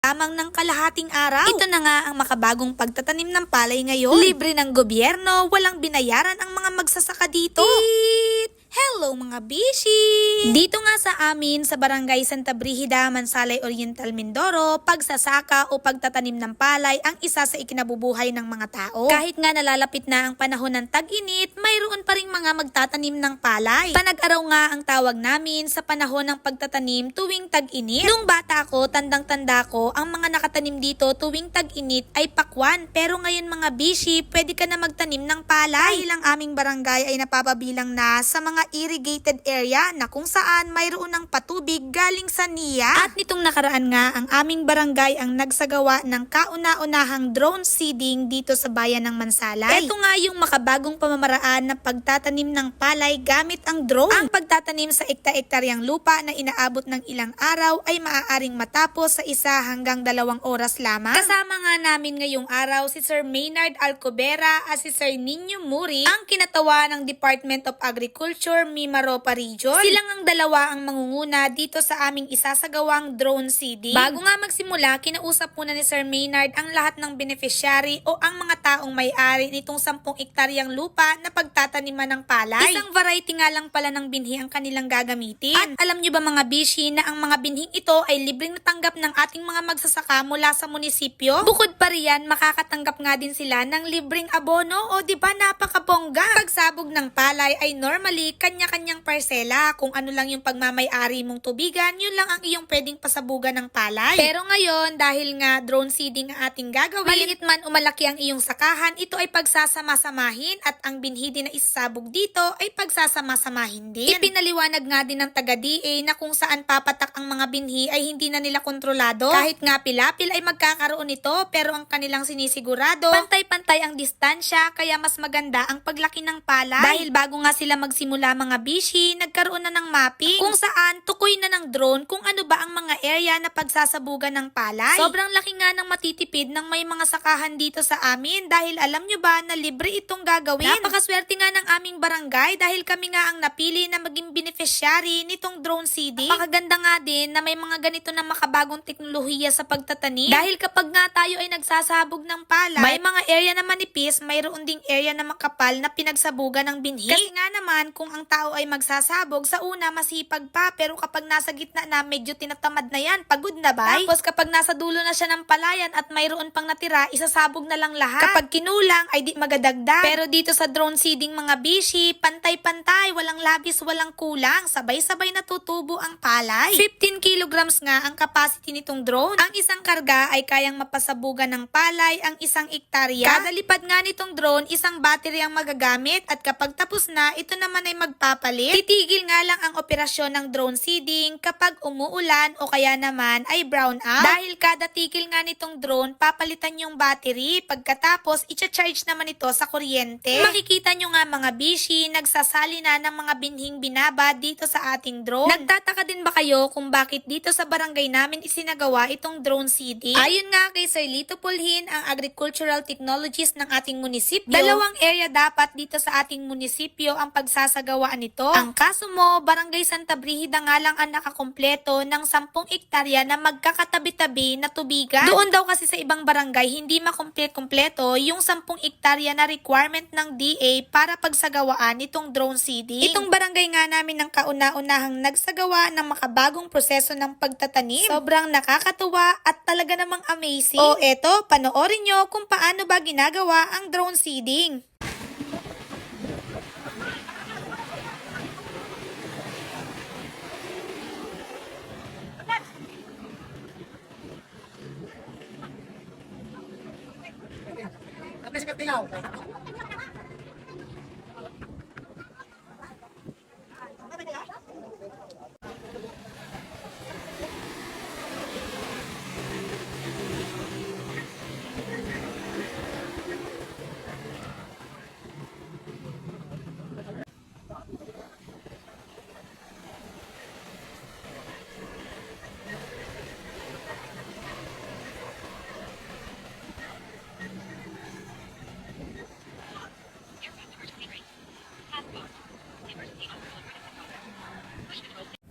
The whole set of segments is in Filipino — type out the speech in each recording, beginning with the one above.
lamang ng kalahating araw. Ito na nga ang makabagong pagtatanim ng palay ngayon. Libre ng gobyerno, walang binayaran ang mga magsasaka dito. Hello mga bishi! Dito nga sa amin sa Barangay Santa Brígida, Mansalay Oriental, Mindoro, pagsasaka o pagtatanim ng palay ang isa sa ikinabubuhay ng mga tao. Kahit nga nalalapit na ang panahon ng tag-init, mayroon pa ring mga magtatanim ng palay. Panag-araw nga ang tawag namin sa panahon ng pagtatanim tuwing tag-init. Nung bata ko, tandang-tanda ko, ang mga nakatanim dito tuwing tag-init ay pakwan. Pero ngayon mga bishi, pwede ka na magtanim ng palay. Dahil ang aming barangay ay napapabilang na sa mga irrigated area na kung saan mayroon ng patubig galing sa NIA. At nitong nakaraan nga, ang aming barangay ang nagsagawa ng kauna-unahang drone seeding dito sa bayan ng Mansalay. Ito nga yung makabagong pamamaraan na pagtatanim ng palay gamit ang drone. Ang pagtatanim sa ekta-ektaryang lupa na inaabot ng ilang araw ay maaaring matapos sa 1 hanggang 2 oras lamang. Kasama nga namin ngayong araw si Sir Maynard Alcobera at si Sir Nino Muri, ang kinatawa ng Department of Agriculture Mimaropa Region. Silang ang dalawa ang mangunguna dito sa aming isasagawang drone seeding. Bago nga magsimula, kinausap muna ni Sir Maynard ang lahat ng beneficiary o ang mga taong may-ari nitong 10 ektaryang lupa na pagtataniman ng palay. Isang variety nga lang pala ng binhi ang kanilang gagamitin. At alam nyo ba mga bishi na ang mga binhing ito ay libreng natanggap ng ating mga magsasaka mula sa munisipyo? Bukod pa riyan, makakatanggap nga din sila ng libreng abono o di ba napakabongga? Pagsabog ng palay ay normally kanya-kanyang parsela. Kung ano lang yung pagmamay-ari mong tubigan, yun lang ang iyong pwedeng pasabugan ng palay. Pero ngayon, dahil nga drone seeding ang ating gagawin, maliit man o malaki ang iyong sakahan, ito ay pagsasama-samahin at ang binhi din na isasabog dito ay pagsasama-samahin din. Ipinaliwanag nga din ng taga-DA na kung saan papatak ang mga binhi ay hindi na nila kontrolado. Kahit nga pilapil ay magkakaroon ito, pero ang kanilang sinisigurado, pantay-pantay ang distansya, kaya mas maganda ang paglaki ng palay. Dahil bago nga sila magsimula mga bishi, nagkaroon na ng mapping kung saan tukoy na ng drone kung ano ba ang mga area na pagsasabugan ng palay. Sobrang laki nga ng matitipid ng may mga sakahan dito sa amin dahil alam nyo ba na libre itong gagawin. Napakaswerte nga ng aming barangay dahil kami nga ang napili na maging beneficiary nitong drone seeding. Napakaganda nga din na may mga ganito na makabagong teknolohiya sa pagtatanim dahil kapag nga tayo ay nagsasabog ng palay, may mga area na manipis, mayroon ding area na makapal na pinagsabugan ng binhi. Kasi nga naman kung ang tao ay magsasabog, sa una masipag pa, pero kapag nasa gitna na medyo tinatamad na yan, pagod na ba? Tapos kapag nasa dulo na siya ng palayan at mayroon pang natira, isasabog na lang lahat. Kapag kinulang ay di magadagdag. Pero dito sa drone seeding mga bishi, pantay-pantay, walang labis, walang kulang, sabay-sabay natutubo ang palay. 15 kilograms nga ang capacity nitong drone. Ang isang karga ay kayang mapasabugan ng palay ang 1 ektarya. Kada lipad nga nitong drone, isang battery ang magagamit at kapag tapos na, ito naman ay magpapalit. Titigil nga lang ang operasyon ng drone seeding kapag umuulan o kaya naman ay brown out. Dahil kada tigil nga nitong drone, papalitan yung battery. Pagkatapos, i-charge naman ito sa kuryente. Makikita nyo nga mga bishi, nagsasali na ng mga binhing binaba dito sa ating drone. Nagtataka din ba kayo kung bakit dito sa barangay namin isinagawa itong drone seeding? Ayon nga kay Sir Lito Pulhin, ang agricultural technologies ng ating munisipyo, 2 area dapat dito sa ating munisipyo ang pagsasagawaan nito. Ang kaso mo, Barangay Santa Brígida nga lang ang nakakompleto ng 10 ektarya na magkakatabi-tabi na tubigan. Doon daw kasi sa ibang barangay hindi makompleto yung 10 ektarya na requirement ng DA para pagsagawaan itong drone seeding. Itong barangay nga namin ang kauna-unahang nagsagawa ng makabagong proseso ng pagtatanim. Sobrang nakakatuwa at talaga namang amazing. O eto, panoorin nyo kung paano ba ginagawa ang drone seeding.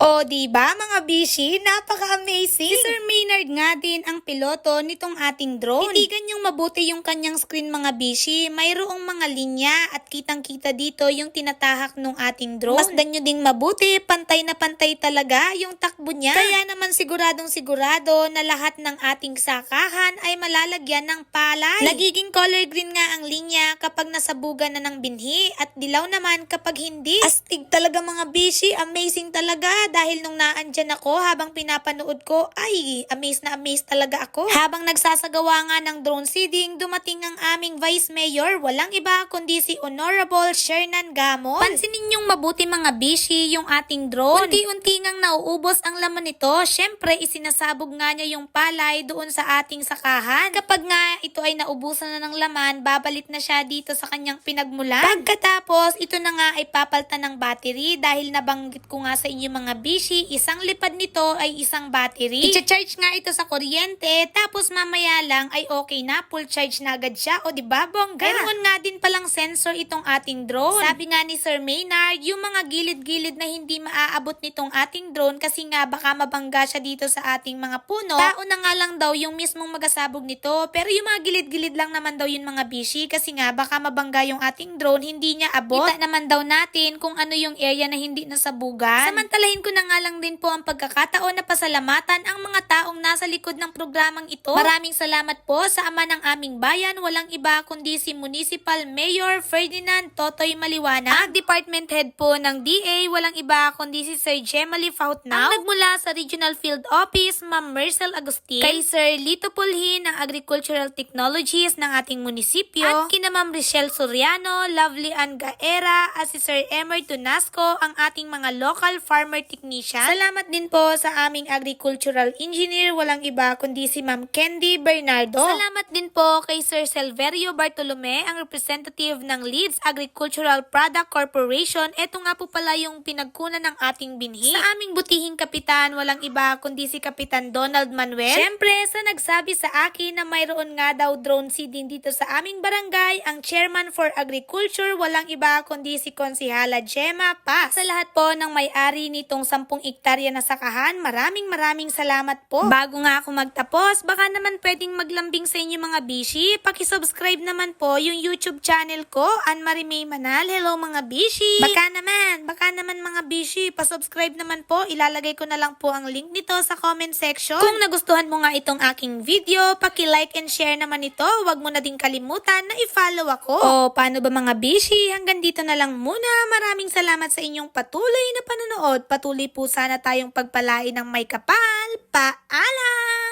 O diba mga bishi, napaka-amazing. Si Sir Maynard nga din ang piloto nitong ating drone. Hindi ganyang mabuti yung kanyang screen mga bishi. Mayroong mga linya at kitang-kita dito yung tinatahak ng ating drone. Masdan nyo ding mabuti, pantay na pantay talaga yung takbo niya. Kaya naman siguradong sigurado na lahat ng ating sakahan ay malalagyan ng palay. Nagiging color green nga ang linya kapag nasabugan na ng binhi at dilaw naman kapag hindi. Astig talaga mga bishi, amazing talaga dahil nung naandyan ako habang pinapanood ko ay amazed talaga ako. Habang nagsasagawa nga ng drone seeding, dumating ang aming Vice Mayor, walang iba kundi si Honorable Shernan Gamon. Pansinin yung mabuti mga bishi yung ating drone. Unti-unti ngang nauubos ang laman nito. Syempre isinasabog nga niya yung palay doon sa ating sakahan. Kapag nga ito ay naubusan na ng laman, babalik na siya dito sa kanyang pinagmulan. Pagkatapos, ito na nga ay papaltan ng battery dahil nabanggit ko nga sa inyo mga bishi, isang lipad nito ay isang battery. I-charge nga ito sa kuryente, tapos mamaya lang ay okay na, full charge na agad siya. O diba, bongga? Meron nga din palang sensor itong ating drone. Sabi nga ni Sir Maynard, yung mga gilid-gilid na hindi maaabot nitong ating drone kasi nga baka mabangga siya dito sa ating mga puno. Tao na nga lang daw yung mismong magasabog nito, pero yung mga gilid-gilid lang naman daw yun mga bishi kasi nga baka mabangga yung ating drone, hindi niya abot. Kita naman daw natin kung ano yung area na hindi nasabugan. Samantalahin ko na nga lang din po ang pagkakataon na pasalamatan ang mga taong nasa likod ng programang ito. Maraming salamat po sa ama ng aming bayan, walang iba kundi si Municipal Mayor Ferdinand Totoy Maliwana. Ang department head po ng DA, walang iba kundi si Sir Jemali Fautnao. Ang nagmula sa Regional Field Office, Ma'am Marcel Agustin. Kay Sir Lito Pulhin ng Agricultural Technologies ng ating munisipyo. At kina Ma'am Richelle Soriano, Lovely Ann Gaera, at si Sir Emer Tunasco, ang ating mga local farmer technician. Salamat din po sa aming agricultural engineer, walang iba kundi si Ma'am Candy Bernardo. Salamat din po kay Sir Silverio Bartolome, ang representative ng Leeds Agricultural Product Corporation. Ito nga po pala yung pinagkunan ng ating binhi. Sa aming butihing kapitan, walang iba kundi si Kapitan Donald Manuel. Siyempre, sa nagsabi sa akin na mayroon nga daw drone seeding dito sa aming barangay, ang Chairman for Agriculture, walang iba kundi si Konsihala Gemma Paz. Sa lahat po ng may-ari nitong 10 hektarya na sakahan, maraming salamat po. Bago nga ako magtapos, baka naman pwedeng maglambing sa inyo mga bishi. Pakisubscribe naman po yung YouTube channel ko, Ann Marie May Manal. Hello mga bishi! Baka naman mga bishi, pasubscribe naman po. Ilalagay ko na lang po ang link nito sa comment section. Kung nagustuhan mo nga itong aking video, paki-like and share naman ito. Huwag mo na din kalimutan na i-follow ako. O paano ba mga bishi? Hanggang dito na lang muna. Maraming salamat sa inyong patuloy na panonood. Patuloy po sana tayong pagpalain ng may kapal. Paalam!